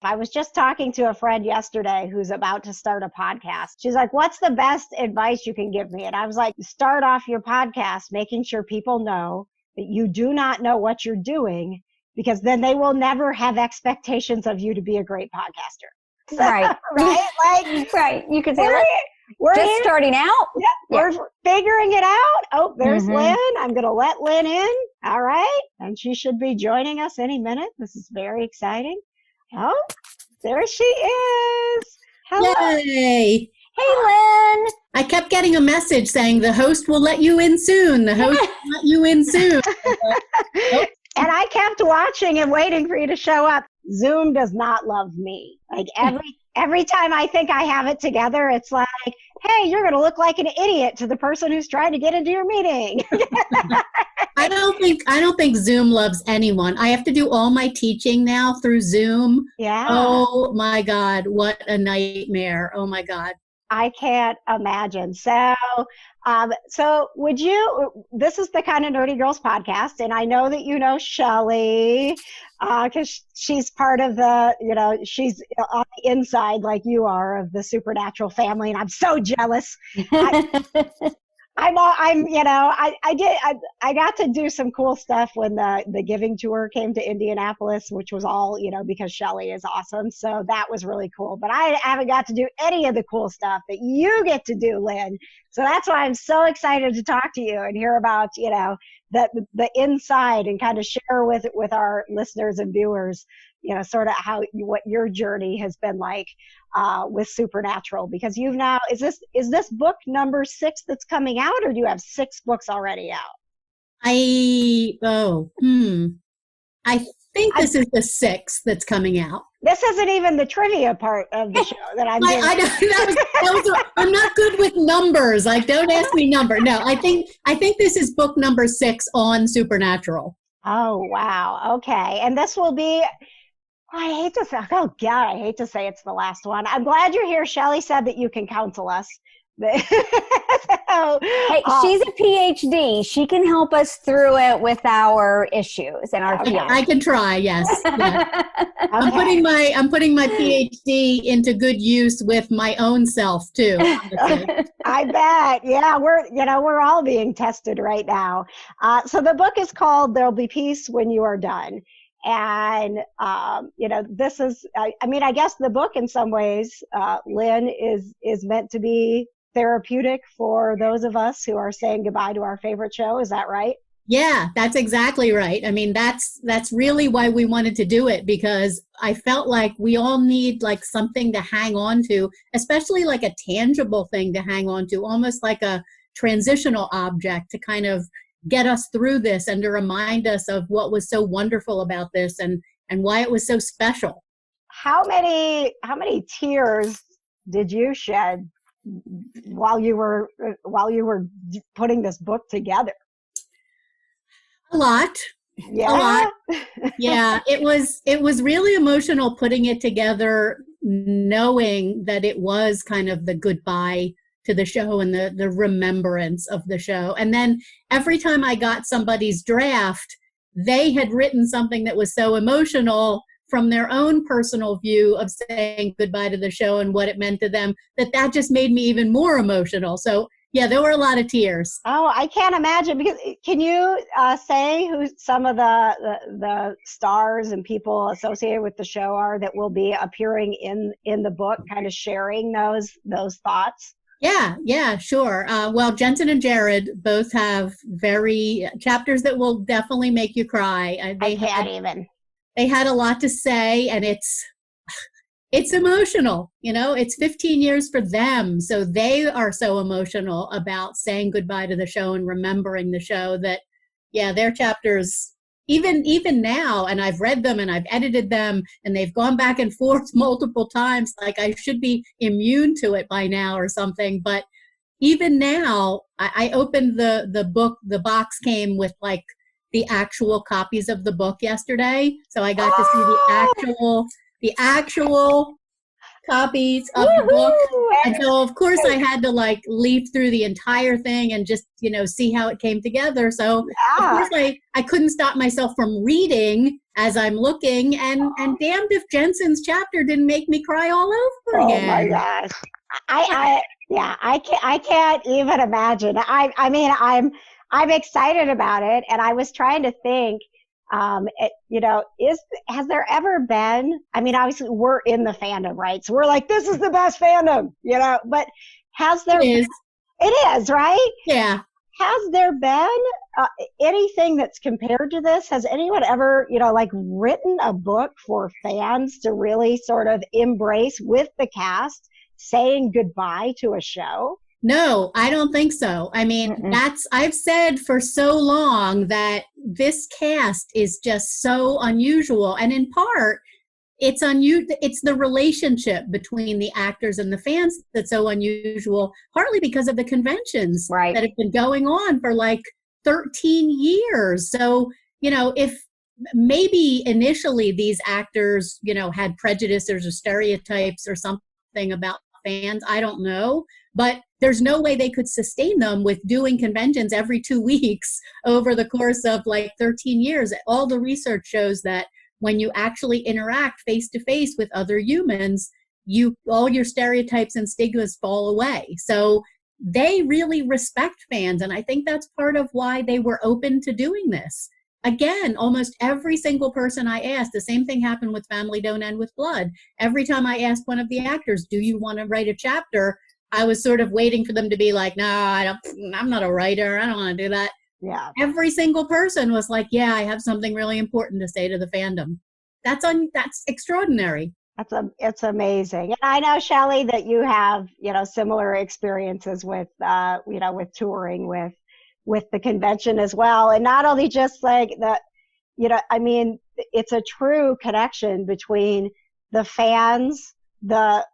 I was just talking to a friend yesterday who's about to start a podcast. She's like, what's the best advice you can give me? And I was like, start off your podcast making sure people know that you do not know what you're doing, because then they will never have expectations of you to be a great podcaster. So, right. Like, right. You could say, we're just here. Starting out. Yeah, we're figuring it out. Oh, there's Lynn. I'm going to let Lynn in. All right. And she should be joining us any minute. This is very exciting. Oh, there she is. Hello. Yay. Hey, Lynn. I kept getting a message saying the host will let you in soon. The host will let you in soon. And I kept watching and waiting for you to show up. Zoom does not love me. Like every time I think I have it together, it's like, hey, you're going to look like an idiot to the person who's trying to get into your meeting. I don't think Zoom loves anyone. I have to do all my teaching now through Zoom. Yeah. Oh my God, what a nightmare. Oh my God. I can't imagine. So would you, this is the Kind of Nerdy Girls podcast, and I know that you know Shelley, because she's part of the, she's on the inside like you are of the Supernatural family, and I'm so jealous. I got to do some cool stuff when the Giving Tour came to Indianapolis, which was all, because Shelley is awesome. So that was really cool. But I haven't got to do any of the cool stuff that you get to do, Lynn. So that's why I'm so excited to talk to you and hear about, the inside, and kind of share with our listeners and viewers, sort of what your journey has been like with Supernatural, because you've now, is this book number 6 that's coming out, or do you have 6 books already out? I think this is the 6th that's coming out. This isn't even the trivia part of the show that I'm doing. I'm not good with numbers. Like, don't ask me number. No, I think this is book number 6 on Supernatural. Oh, wow. Okay. And this will be, I hate to say it's the last one. I'm glad you're here. Shelley said that you can counsel us. Hey, she's a PhD. She can help us through it with our issues and our feelings. I can try. Yes. Yeah. Okay. I'm putting my PhD into good use with my own self too. I bet. Yeah, we're all being tested right now. So the book is called "There'll Be Peace When You Are Done." And, this is, I guess the book in some ways, Lynn, is meant to be therapeutic for those of us who are saying goodbye to our favorite show. Is that right? Yeah, that's exactly right. I mean, that's really why we wanted to do it, because I felt like we all need like something to hang on to, especially like a tangible thing to hang on to, almost like a transitional object to kind of get us through this and to remind us of what was so wonderful about this and why it was so special. How many tears did you shed while you were putting this book together? A lot. Yeah. A lot. Yeah, it was really emotional putting it together, knowing that it was kind of the goodbye to the show and the remembrance of the show. And then every time I got somebody's draft, they had written something that was so emotional from their own personal view of saying goodbye to the show and what it meant to them, that just made me even more emotional. So yeah, there were a lot of tears. Oh, I can't imagine. Because can you say who some of the stars and people associated with the show are that will be appearing in the book, kind of sharing those thoughts? Yeah, sure. Well, Jensen and Jared both have chapters that will definitely make you cry. They had a lot to say, and it's emotional. It's 15 years for them, so they are so emotional about saying goodbye to the show and remembering the show that, yeah, their chapters, even now, and I've read them and I've edited them, and they've gone back and forth multiple times. Like, I should be immune to it by now or something. But even now, I opened the book. The box came with like the actual copies of the book yesterday, so I got to see the actual copies of the book. And so of course I had to like leaf through the entire thing and just, see how it came together. So of course I couldn't stop myself from reading as I'm looking, and damned if Jensen's chapter didn't make me cry all over again. Oh my gosh. I can't even imagine. I mean, I'm excited about it, and I was trying to think, has there ever been, I mean, obviously we're in the fandom, right? So we're like, this is the best fandom, but has there been, it is, right? Yeah. Has there been anything that's compared to this? Has anyone ever, written a book for fans to really sort of embrace with the cast saying goodbye to a show? No, I don't think so. I mean, I've said for so long that this cast is just so unusual. And in part, it's the relationship between the actors and the fans that's so unusual, partly because of the conventions that have been going on for like 13 years. So, if maybe initially these actors, had prejudices or stereotypes or something about fans, I don't know. But there's no way they could sustain them with doing conventions every 2 weeks over the course of like 13 years. All the research shows that when you actually interact face to face with other humans, all your stereotypes and stigmas fall away. So they really respect fans. And I think that's part of why they were open to doing this. Again, almost every single person I asked, the same thing happened with Family Don't End with Blood. Every time I asked one of the actors, do you want to write a chapter? I was sort of waiting for them to be like, no, I'm not a writer. I don't want to do that. Yeah. Every single person was like, yeah, I have something really important to say to the fandom. That's extraordinary. It's amazing. And I know, Shelley, that you have, similar experiences with touring with the convention as well. And not only just like that, it's a true connection between the fans, the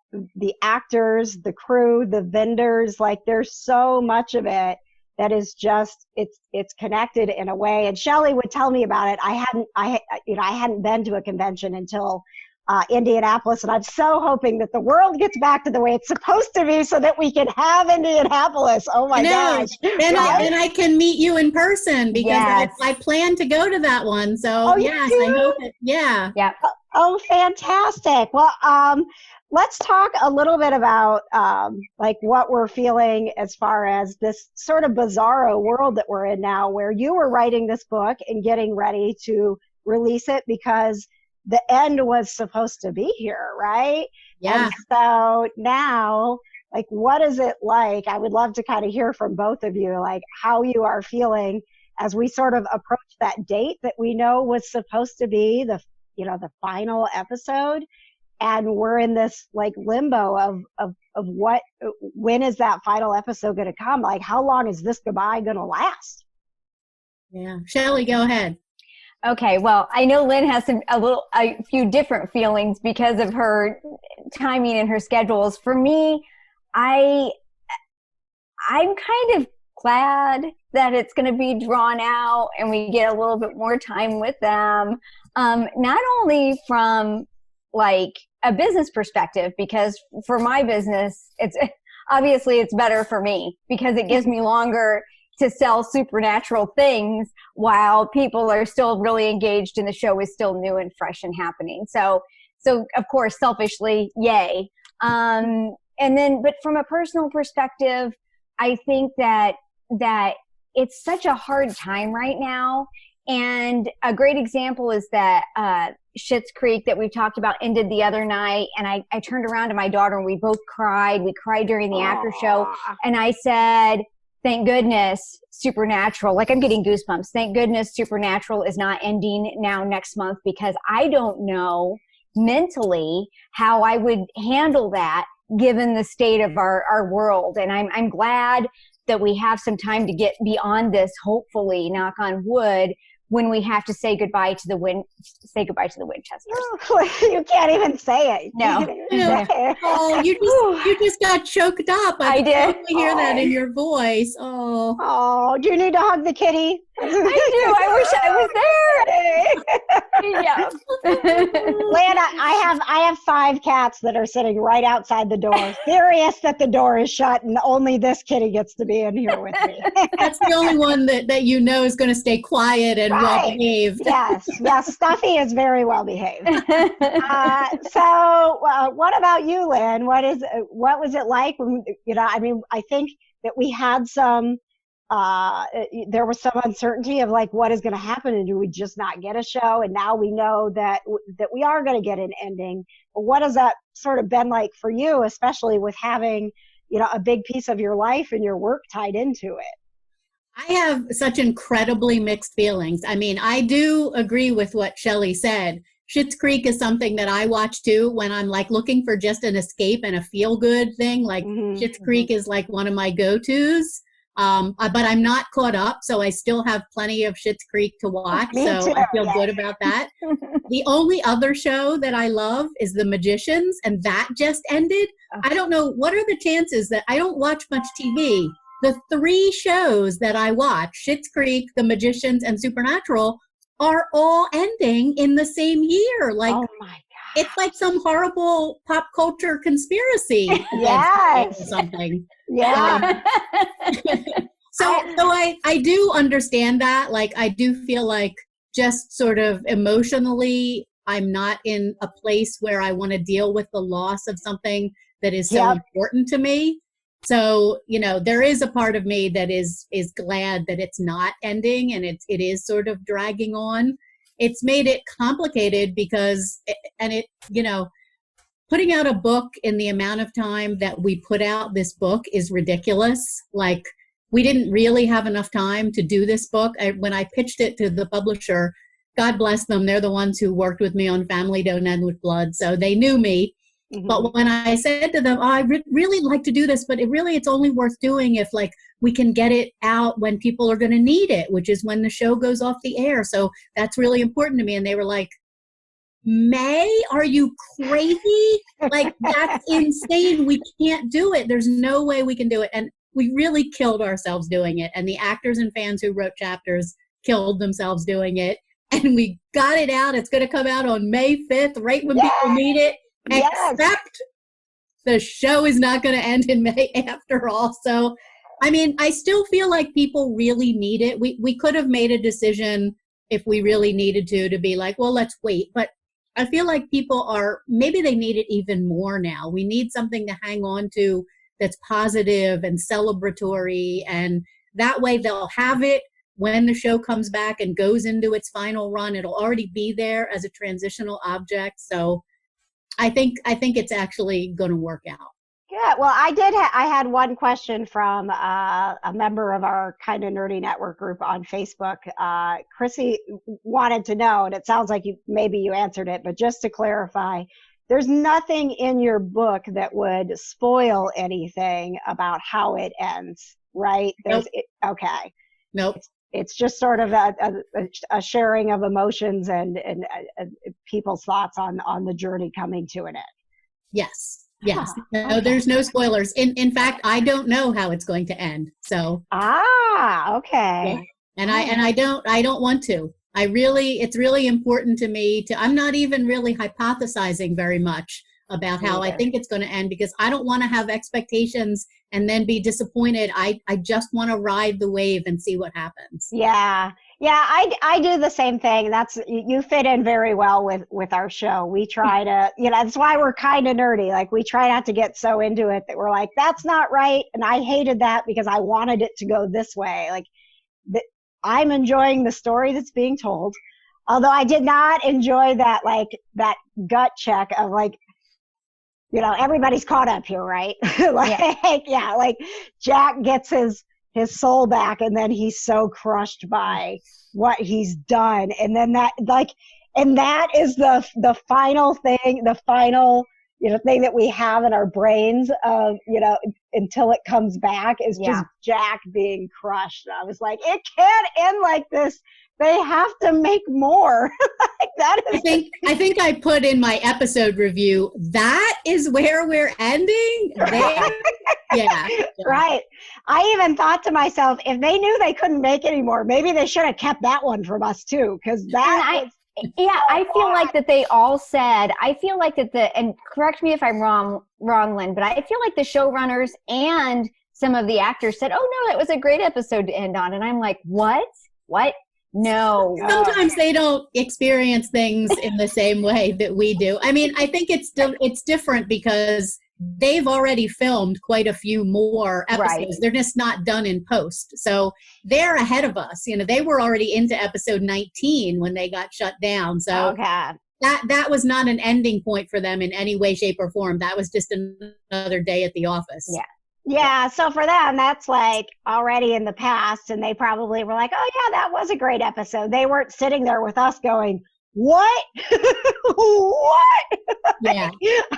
actors, the crew, the vendors. Like there's so much of it that is just, it's connected in a way. And Shelley would tell me about it. I hadn't been to a convention until Indianapolis, and I'm so hoping that the world gets back to the way it's supposed to be so that we can have Indianapolis. Oh my gosh. Then I can meet you in person because I plan to go to that one. So yes, I hope it. Yeah. Yeah. Oh, fantastic. Well, let's talk a little bit about what we're feeling as far as this sort of bizarro world that we're in now, where you were writing this book and getting ready to release it because the end was supposed to be here, right? Yeah. And so now, what is it like? I would love to kind of hear from both of you, how you are feeling as we sort of approach that date that we know was supposed to be the final episode. And we're in this limbo of when is that final episode going to come? How long is this goodbye going to last? Yeah. Shelley, go ahead. Okay, well, I know Lynn has a few different feelings because of her timing and her schedules. For me, I'm kind of glad that it's going to be drawn out and we get a little bit more time with them. Not only from a business perspective, because for my business, it's better for me because it gives me longer to sell supernatural things while people are still really engaged and the show is still new and fresh and happening. So of course, selfishly, yay. But from a personal perspective, I think that it's such a hard time right now. And a great example is that Schitt's Creek that we talked about ended the other night. And I turned around to my daughter and we both cried. We cried during the after show. And I said, thank goodness Supernatural, I'm getting goosebumps. Thank goodness Supernatural is not ending now next month, because I don't know mentally how I would handle that given the state of our world. And I'm glad that we have some time to get beyond this, hopefully, knock on wood, when we have to say goodbye to the Winchesters. You can't even say it. No. Oh, you just got choked up. I did. I hear that in your voice. Oh. Oh, do you need to hug the kitty? I wish I was there. Yeah. Lana, I have 5 cats that are sitting right outside the door, furious that the door is shut and only this kitty gets to be in here with me. That's the only one that you know is going to stay quiet and well behaved. Yes, Stuffy is very well behaved. So, what about you, Lynn? What was it like when, I think that we had some. There was some uncertainty of like what is going to happen, and do we just not get a show? And now we know that we are going to get an ending. But what has that sort of been like for you, especially with having a big piece of your life and your work tied into it? I have such incredibly mixed feelings. I mean, I do agree with what Shelley said. Schitt's Creek is something that I watch too when I'm like looking for just an escape and a feel good thing. Like Schitt's Creek is like one of my go-tos. But I'm not caught up, so I still have plenty of Schitt's Creek to watch. So I feel good about that. The only other show that I love is The Magicians, and that just ended. I don't know, what are the chances that I don't watch much TV? The 3 shows that I watch, Schitt's Creek, The Magicians, and Supernatural, are all ending in the same year. Like, oh my God. It's like some horrible pop culture conspiracy. Yes. Or something. Yeah. So I do understand that. Like, I do feel like just sort of emotionally, I'm not in a place where I want to deal with the loss of something that is so important to me. So, there is a part of me that is glad that it's not ending and it is sort of dragging on. It's made it complicated because, putting out a book in the amount of time that we put out this book is ridiculous. Like, we didn't really have enough time to do this book. When I pitched it to the publisher, God bless them, they're the ones who worked with me on Family Don't End with Blood, so they knew me. Mm-hmm. But when I said to them, I really like to do this, but it's only worth doing if we can get it out when people are going to need it, which is when the show goes off the air. So that's really important to me. And they were like, May, are you crazy? Like, that's insane. We can't do it. There's no way we can do it. And we really killed ourselves doing it. And the actors and fans who wrote chapters killed themselves doing it. And we got it out. It's going to come out on May 5th, right when people need it. Except the show is not going to end in May after all. So, I still feel like people really need it. We could have made a decision if we really needed to be like, well, let's wait. But I feel like maybe they need it even more now. We need something to hang on to that's positive and celebratory. And that way they'll have it when the show comes back and goes into its final run. It'll already be there as a transitional object. So I think it's actually going to work out. Yeah, well, I had one question from a member of our Kind of Nerdy Network group on Facebook. Chrissy wanted to know, and it sounds like maybe you answered it, but just to clarify, there's nothing in your book that would spoil anything about how it ends, right? Nope. Okay. Nope. It's just sort of a sharing of emotions and people's thoughts on the journey coming to an end. Yes. Yes. No, there's no spoilers. In fact, I don't know how it's going to end. So. Okay. Yeah. And I don't want to. It's really important to me I'm not even really hypothesizing very much about how I think it's going to end, because I don't want to have expectations and then be disappointed. I just want to ride the wave and see what happens. Yeah. I do the same thing. You fit in very well with our show. We try to, that's why we're kind of nerdy. Like, we try not to get so into it that we're like, that's not right. And I hated that because I wanted it to go this way. Like, I'm enjoying the story that's being told. Although I did not enjoy that gut check of everybody's caught up here, right? Like Jack gets his soul back, and then he's so crushed by what he's done. And then that is the final thing, the final, thing that we have in our brains of, until it comes back is just Jack being crushed. And I was like, it can't end like this. They have to make more. I think I put in my episode review, that is where we're ending. Yeah. Right. I even thought to myself, if they knew they couldn't make anymore, maybe they should have kept that one from us too, because that yeah, I feel like that they all said, I feel like that and correct me if I'm wrong, Lynn, but I feel like the showrunners and some of the actors said, oh no, that was a great episode to end on. And I'm like, what? No. Sometimes they don't experience things in the same way that we do. I mean, I think it's different because they've already filmed quite a few more episodes. Right. They're just not done in post. So they're ahead of us. You know, they were already into episode 19 when they got shut down. So that was not an ending point for them in any way, shape, or form. That was just another day at the office. Yeah. Yeah, so for them, that's like already in the past, and they probably were like, oh yeah, that was a great episode. They weren't sitting there with us going, what? What? Yeah.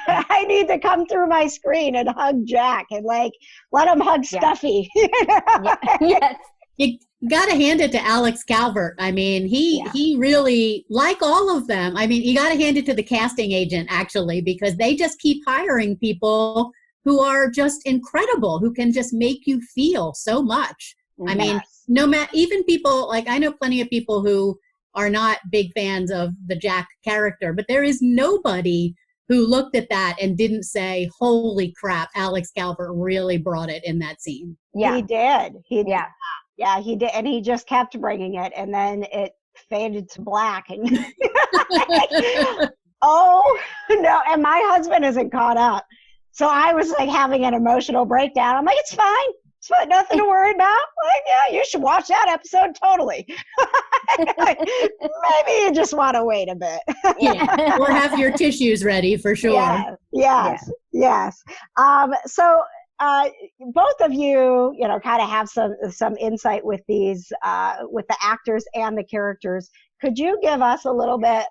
I need to come through my screen and hug Jack and like let him hug Stuffy. You know? Yes. You got to hand it to Alex Calvert. I mean, he really, like all of them, I mean, you got to hand it to the casting agent, actually, because they just keep hiring people who are just incredible, who can just make you feel so much. Yes. I mean, no matter, even people, like I know plenty of people who are not big fans of the Jack character, but there is nobody who looked at that and didn't say, holy crap, Alex Calvert really brought it in that scene. Yeah. He did. Yeah, he did. And he just kept bringing it. And then it faded to black. And oh, no. And my husband isn't caught up. So I was like having an emotional breakdown. I'm like, it's fine. It's fine. Nothing to worry about. Like, yeah, you should watch that episode totally. Maybe you just want to wait a bit. Yeah. Or have your tissues ready for sure. Yes. So both of you, you know, kind of have some insight with these, with the actors and the characters. Could you give us a little bit,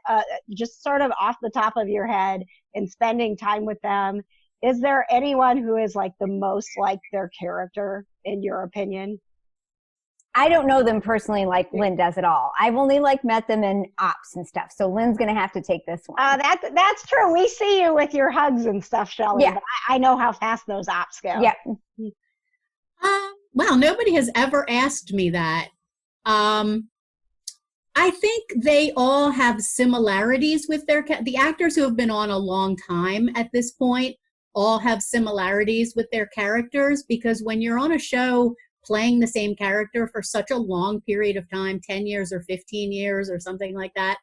just sort of off the top of your head, in spending time with them? Is there anyone who is like the most like their character, in your opinion? I don't know them personally like Lynn does at all. I've only like met them in ops and stuff. So Lynn's going to have to take this one. That's true. We see you with your hugs and stuff, Shelley. Yeah. But I know how fast those ops go. Yeah. Well, nobody has ever asked me that. I think they all have similarities with the actors who have been on a long time at this point all have similarities with their characters, because when you're on a show playing the same character for such a long period of time, 10 years or 15 years or something like that,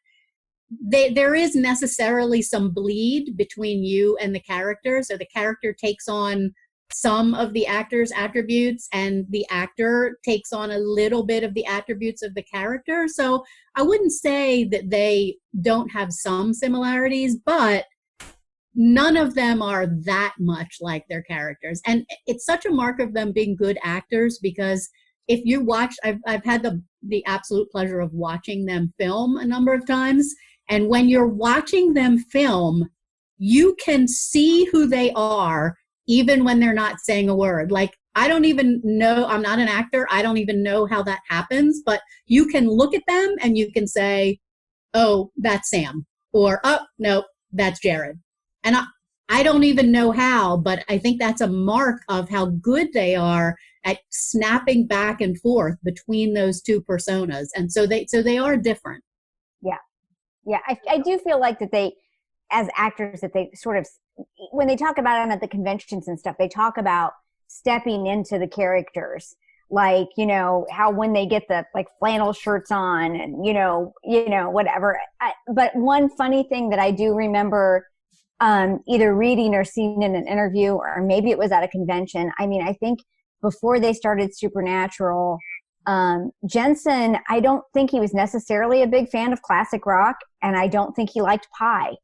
there is necessarily some bleed between you and the character. So the character takes on some of the actor's attributes and the actor takes on a little bit of the attributes of the character. So I wouldn't say that they don't have some similarities, but none of them are that much like their characters. And it's such a mark of them being good actors, because if you watch, I've had the absolute pleasure of watching them film a number of times. And when you're watching them film, you can see who they are even when they're not saying a word. Like, I don't even know, I'm not an actor, I don't even know how that happens, but you can look at them and you can say, oh, that's Sam, or, oh, no, that's Jared. And I don't even know how, but I think that's a mark of how good they are at snapping back and forth between those two personas. And so they are different. Yeah. Yeah. I do feel like that they, as actors, that they sort of, when they talk about them at the conventions and stuff, they talk about stepping into the characters. Like, you know, how when they get the like flannel shirts on and, you know, whatever. But one funny thing that I do remember either reading or seeing in an interview, or maybe it was at a convention. I mean, I think before they started Supernatural, Jensen, I don't think he was necessarily a big fan of classic rock, and I don't think he liked pie.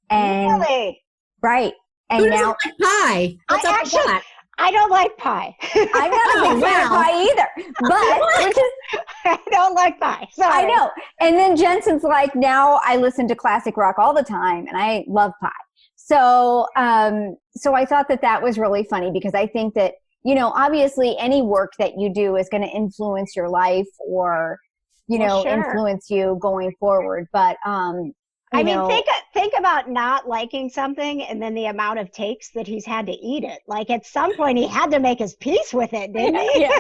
And really? Right. And who now doesn't like pie? What's up with that? I don't like pie. I'm not a big fan of pie either. But I don't like pie. Sorry. I know. And then Jensen's like, now I listen to classic rock all the time and I love pie. So I thought that was really funny, because I think that, you know, obviously any work that you do is going to influence your life or, you know, influence you going forward. But I mean, think about not liking something and then the amount of takes that he's had to eat it. Like at some point he had to make his peace with it, didn't he? Yeah.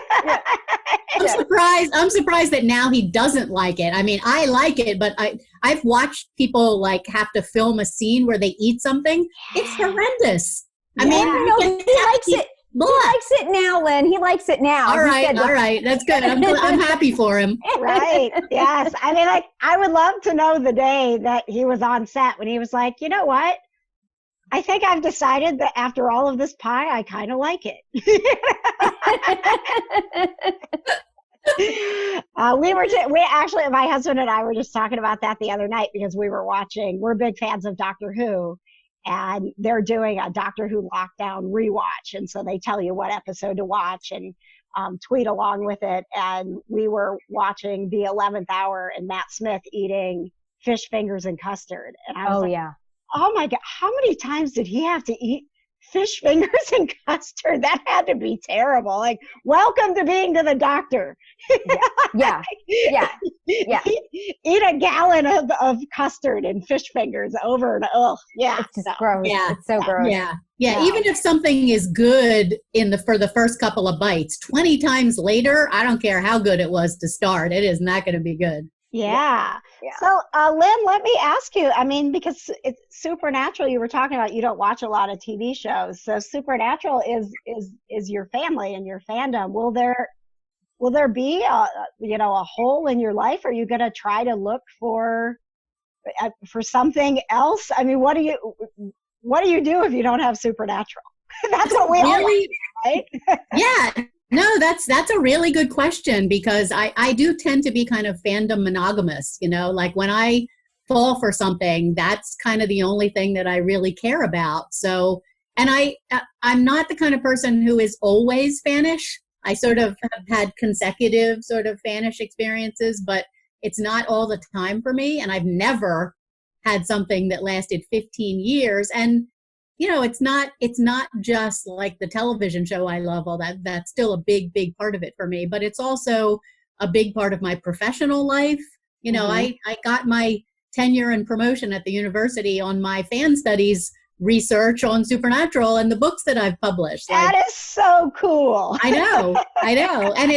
I'm surprised that now he doesn't like it. I mean, I like it, but I've watched people like have to film a scene where they eat something. It's horrendous. I mean, he likes it. Blah. He likes it now, Lynn. He likes it now. All right. That's good. I'm happy for him. Right. Yes. I mean, like, I would love to know the day that he was on set when he was like, you know what? I think I've decided that after all of this pie, I kind of like it. We actually, my husband and I were just talking about that the other night because we're big fans of Doctor Who. And they're doing a Doctor Who lockdown rewatch. And so they tell you what episode to watch and tweet along with it. And we were watching the 11th hour and Matt Smith eating fish fingers and custard. And I was oh my God, how many times did he have to eat fish fingers and custard? That had to be terrible. Like, welcome to being to the doctor. Yeah. Eat a gallon of custard and fish fingers over and it's just gross. Yeah, it's so gross. Yeah. Even if something is good for the first couple of bites, 20 times later, I don't care how good it was to start, it is not going to be good. Yeah. So, Lynn, let me ask you, I mean, because it's Supernatural, you were talking about you don't watch a lot of TV shows. So Supernatural is your family and your fandom. Will there be a hole in your life? Are you going to try to look for something else? I mean, what do you do if you don't have Supernatural? That's what we all do, right? Yeah. No, that's a really good question because I do tend to be kind of fandom monogamous, like when I fall for something, that's kind of the only thing that I really care about. So, and I'm not the kind of person who is always fanish. I sort of have had consecutive sort of fanish experiences, but it's not all the time for me. And I've never had something that lasted 15 years. And it's not just like the television show I love, all that. That's still a big, big part of it for me. But it's also a big part of my professional life. I got my tenure and promotion at the university on my fan studies research on Supernatural and the books that I've published. That is so cool. I know. And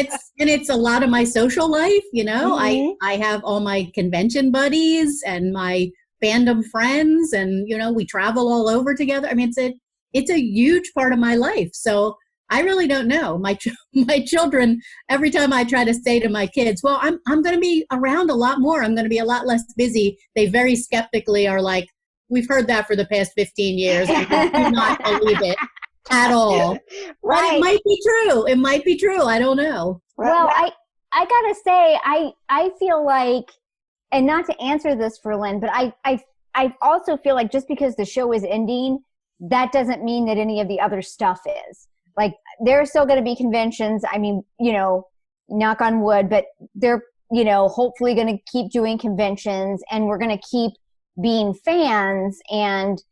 it's a lot of my social life. I have all my convention buddies and my fandom friends, and we travel all over together. I mean, it's a huge part of my life. So I really don't know. My children, every time I try to say to my kids, well, I'm going to be around a lot more, I'm going to be a lot less busy, they very skeptically are like, we've heard that for the past 15 years. I do not believe it at all. Right. But it might be true. I don't know. Well, I gotta say, I feel like, and not to answer this for Lynn, but I also feel like just because the show is ending, that doesn't mean that any of the other stuff is. Like, there are still going to be conventions. I mean, knock on wood, but they're, hopefully going to keep doing conventions, and we're going to keep being fans. And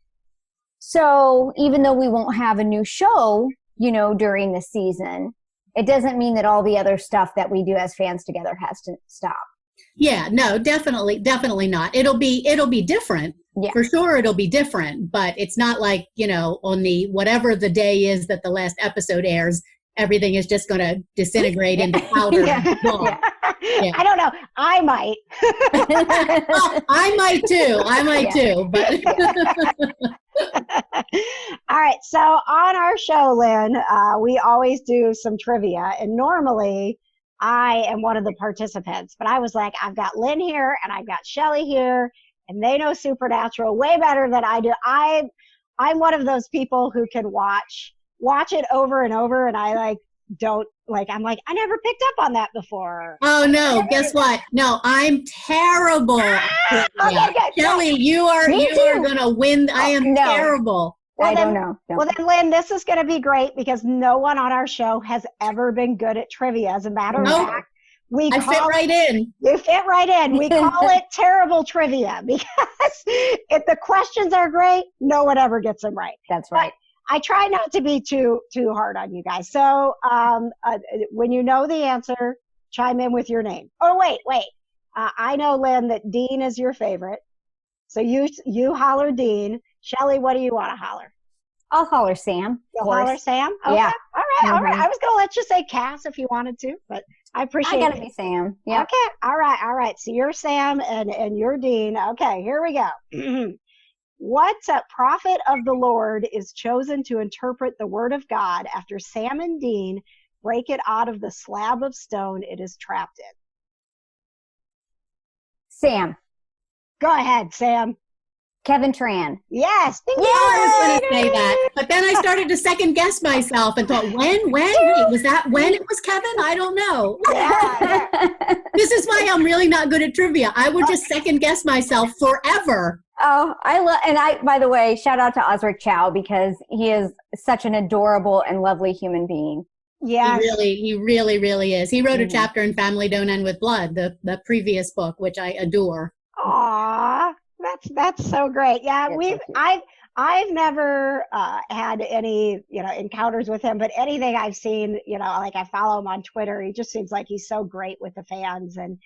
so even though we won't have a new show, during the season, it doesn't mean that all the other stuff that we do as fans together has to stop. Yeah, no, definitely not. It'll be different. Yeah. For sure it'll be different, but it's not like, on the whatever the day is that the last episode airs, everything is just going to disintegrate into powder. Yeah. I don't know. I might. Well, I might too. But all right. So on our show, Lynn, we always do some trivia, and normally I am one of the participants, but I was like, I've got Lynn here and I've got Shelley here, and they know Supernatural way better than I do. I'm one of those people who can watch it over and over, and I I'm like, I never picked up on that before. Oh no, guess what? No, I'm terrible. Okay, Shelley, you are gonna win. I am terrible. Well, I don't know. Well, then, Lynn, this is going to be great because no one on our show has ever been good at trivia. As a matter of fact, I fit right in. You fit right in. We call it terrible trivia because if the questions are great, no one ever gets them right. That's right. But I try not to be too hard on you guys. So when you know the answer, chime in with your name. Oh, wait. I know, Lynn, that Dean is your favorite. So you holler Dean. Shelley, what do you want to holler? I'll holler Sam. You'll holler Sam? Okay. Yeah. All right. All right. I was going to let you say Cass if you wanted to, but I appreciate it. I got to be Sam. Yeah. Okay. All right. All right. So you're Sam and you're Dean. Okay. Here we go. What prophet of the Lord is chosen to interpret the word of God after Sam and Dean break it out of the slab of stone it is trapped in? Sam. Go ahead, Sam. Kevin Tran. Yes. I was going to say that, but then I started to second guess myself and thought, when? Wait, was that when it was Kevin? I don't know. Yeah. This is why I'm really not good at trivia. I would just second guess myself forever. Oh, by the way, shout out to Osric Chow because he is such an adorable and lovely human being. Yeah. He really is. He wrote a chapter in Family Don't End with Blood, the previous book, which I adore. Aw, that's so great. Yeah, I've never had any, encounters with him, but anything I've seen, like I follow him on Twitter, he just seems like he's so great with the fans and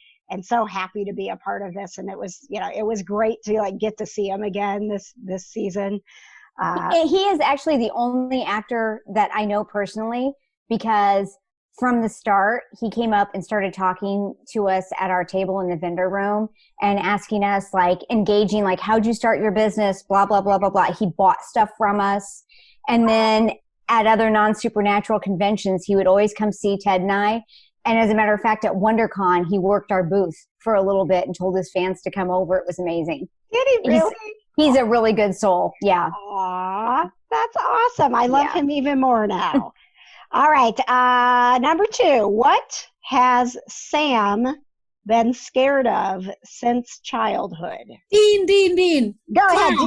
so happy to be a part of this. And it was great to get to see him again this season. He is actually the only actor that I know personally because from the start, he came up and started talking to us at our table in the vendor room and asking us, engaging, how'd you start your business, blah, blah, blah, blah, blah. He bought stuff from us. And then at other non-supernatural conventions, he would always come see Ted and I. And as a matter of fact, at WonderCon, he worked our booth for a little bit and told his fans to come over. It was amazing. Did he really? He's a really good soul. Yeah. Aw, that's awesome. I love him even more now. All right. Number 2, what has Sam been scared of since childhood? Dean. Go ahead.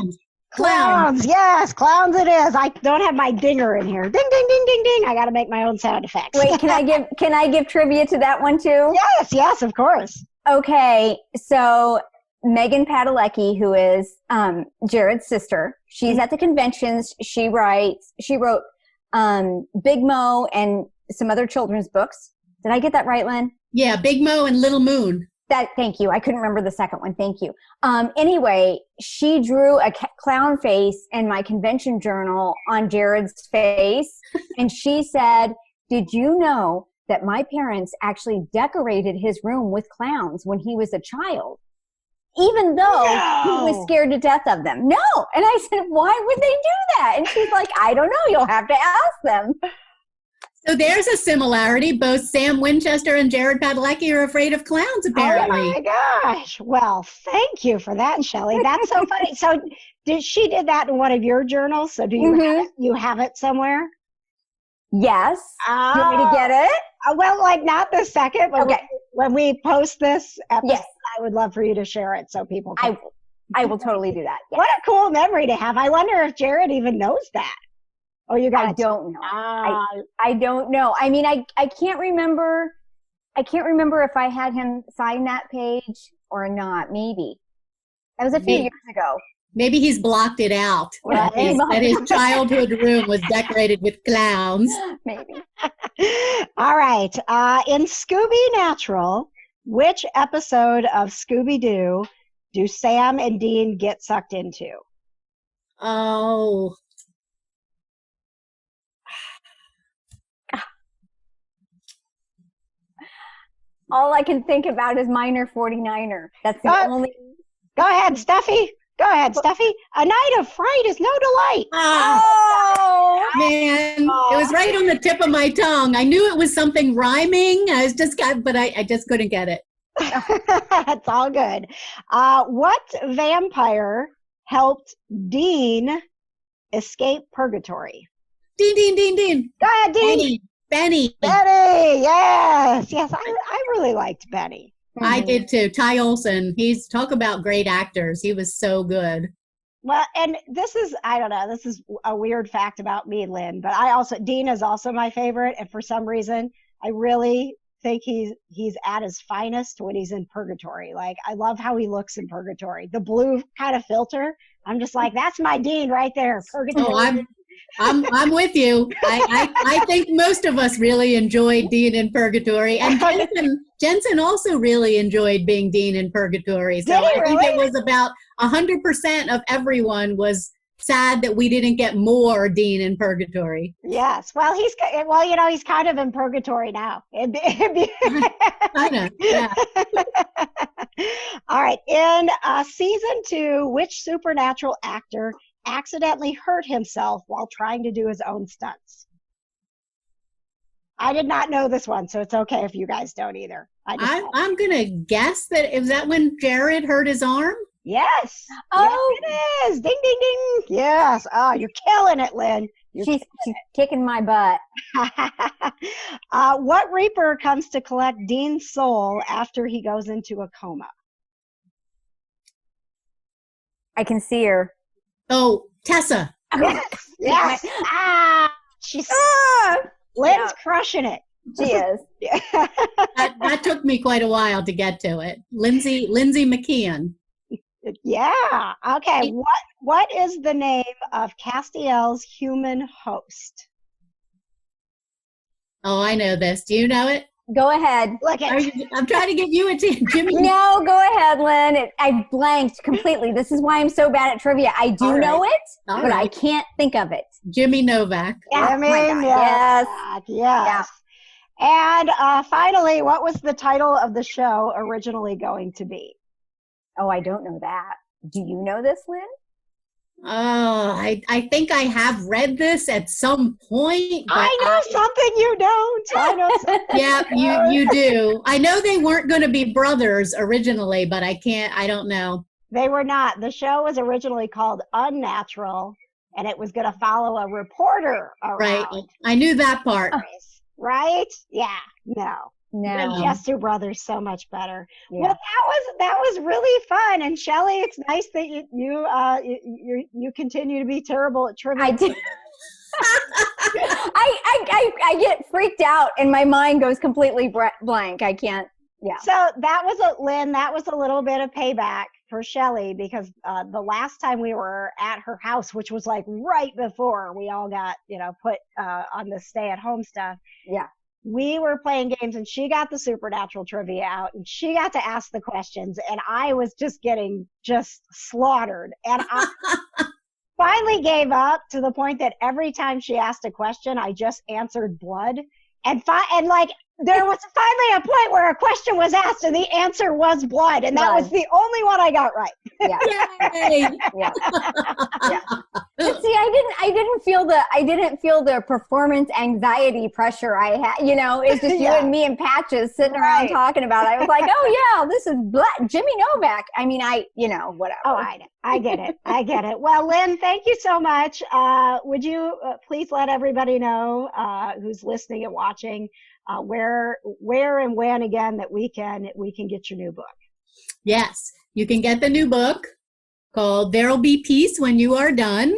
Clowns. Yes, clowns it is. I don't have my dinger in here. Ding, ding, ding, ding, ding. I got to make my own sound effects. Wait, can I give trivia to that one too? Yes, of course. Okay. So Megan Padalecki, who is Jared's sister, she's at the conventions. She wrote Big Mo and some other children's books. Did I get that right, Lynn? Yeah, Big Mo and Little Moon. Thank you. I couldn't remember the second one. Thank you. Anyway, she drew a clown face in my convention journal on Jared's face. And she said, did you know that my parents actually decorated his room with clowns when he was a child? Even though he was scared to death of them. No. And I said, why would they do that? And she's like, I don't know. You'll have to ask them. So there's a similarity. Both Sam Winchester and Jared Padalecki are afraid of clowns, apparently. Oh, my gosh. Well, thank you for that, Shelley. That's so funny. So she did that in one of your journals? So do you have it somewhere? Yes. Do you want me to get it? Well, not this second, but okay. When we post this episode, yes. I would love for you to share it so people can. I will totally do that. Yes. What a cool memory to have. I wonder if Jared even knows that. Oh, you got I don't know. I don't know. I mean, I can't remember. I can't remember if I had him sign that page or not. Maybe. That was a few years ago. Maybe he's blocked it out. That his childhood room was decorated with clowns. Maybe. All right. In Scooby Natural, which episode of Scooby-Doo do Sam and Dean get sucked into? Oh. All I can think about is Minor 49er. That's the only. Go ahead, Steffi. Go ahead, Steffi. A night of fright is no delight. Oh, man. It was right on the tip of my tongue. I knew it was something rhyming. I just couldn't get it. It's all good. What vampire helped Dean escape purgatory? Dean. Go ahead, Dean. Benny. Yes. I really liked Benny. I did too. Ty Olsson. Talk about great actors. He was so good. Well, and this is a weird fact about me, Lynn, but Dean is also my favorite. And for some reason, I really think he's at his finest when he's in purgatory. I love how he looks in purgatory. The blue kind of filter. I'm just like, that's my Dean right there. Purgatory. I'm with you. I think most of us really enjoyed Dean in Purgatory, and Jensen also really enjoyed being Dean in Purgatory. So I think it was about 100% of everyone was sad that we didn't get more Dean in Purgatory. Yes. Well, he's kind of in purgatory now. I know. Yeah. All right. In season 2, which supernatural actor accidentally hurt himself while trying to do his own stunts? I did not know this one, so it's okay if you guys don't either. I'm gonna guess that is that when Jared hurt his arm? Yes. Oh, yes, it is. Ding, ding, ding. Yes. Oh, you're killing it, Lynn. She's kicking my butt. What Reaper comes to collect Dean's soul after he goes into a coma? I can see her. Oh, Tessa. Yes. She's Lynn's crushing it. She is. That took me quite a while to get to it. Lindsay McKeon. Yeah. Okay. What is the name of Castiel's human host? Oh, I know this. Do you know it? Go ahead. I'm trying to give you a chance, Jimmy. No, go ahead, Lynn. I blanked completely. This is why I'm so bad at trivia. I do know it, but I can't think of it. Jimmy Novak. Yeah, yes. Yeah. And finally, what was the title of the show originally going to be? Oh, I don't know that. Do you know this, Lynn? Oh, I think I have read this at some point. I know something you don't. I know something. Yeah, you do. I know they weren't going to be brothers originally, but I don't know. They were not. The show was originally called Unnatural, and it was going to follow a reporter around. Right. I knew that part. Right? Yeah. No. Chester Brothers so much better. Yeah. Well, that was really fun. And Shelley, it's nice that you continue to be terrible at trivia. I do. I get freaked out and my mind goes completely blank. I can't. Yeah. So that was a little bit of payback for Shelley because the last time we were at her house, which was like right before we all got put on the stay-at-home stuff. Yeah. We were playing games and she got the supernatural trivia out and she got to ask the questions and I was just getting slaughtered. And I finally gave up to the point that every time she asked a question, I just answered blood. And there was finally a point where a question was asked and the answer was blood. And that was the only one I got right. Yeah. Yay. Yeah. But see, I didn't feel the performance anxiety pressure I had. It's just you and me and Patches sitting around talking about it. I was like, oh yeah, this is Jimmy Novak. I mean, whatever. Oh, I get it. I get it. Well, Lynn, thank you so much. Would you please let everybody know who's listening and watching where and when again that we can get your new book? Yes, you can get the new book called There'll Be Peace When You Are Done.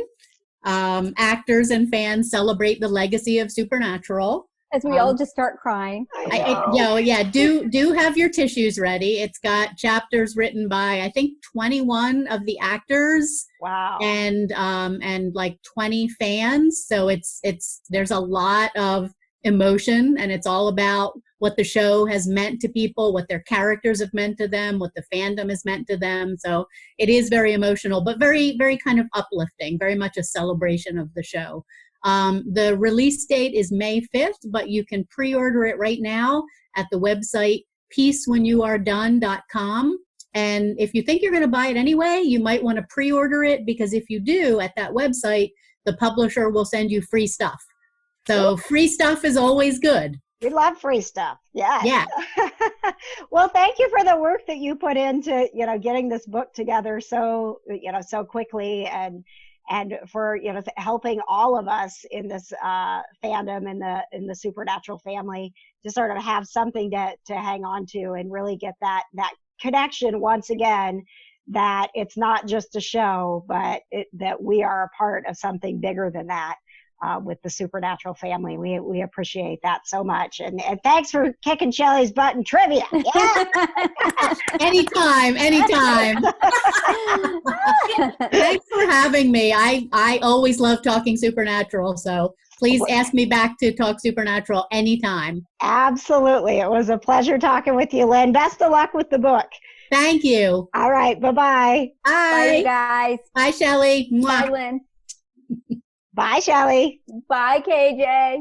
Actors and fans celebrate the legacy of Supernatural. As we all just start crying. Do have your tissues ready. It's got chapters written by I think 21 of the actors. Wow. And like 20 fans. So there's a lot of emotion and it's all about what the show has meant to people, what their characters have meant to them, what the fandom has meant to them. So it is very emotional, but very, very kind of uplifting, very much a celebration of the show. The release date is May 5th, but you can pre-order it right now at the website peacewhenyouaredone.com. And if you think you're going to buy it anyway, you might want to pre-order it because if you do at that website, the publisher will send you free stuff. So free stuff is always good. We love free stuff. Yeah. Yeah. Well, thank you for the work that you put into, getting this book together so quickly and for, helping all of us in this fandom in the Supernatural family to sort of have something to hang on to and really get that connection once again, that it's not just a show, but that we are a part of something bigger than that. with the Supernatural family. We appreciate that so much. And thanks for kicking Shelley's butt in trivia. Yeah. Anytime. Thanks for having me. I always love talking Supernatural, so please ask me back to talk Supernatural anytime. Absolutely. It was a pleasure talking with you, Lynn. Best of luck with the book. Thank you. All right. Bye-bye. Bye. Bye, you guys. Bye, Shelley. Bye, Lynn. Bye, Shelley. Bye, KJ.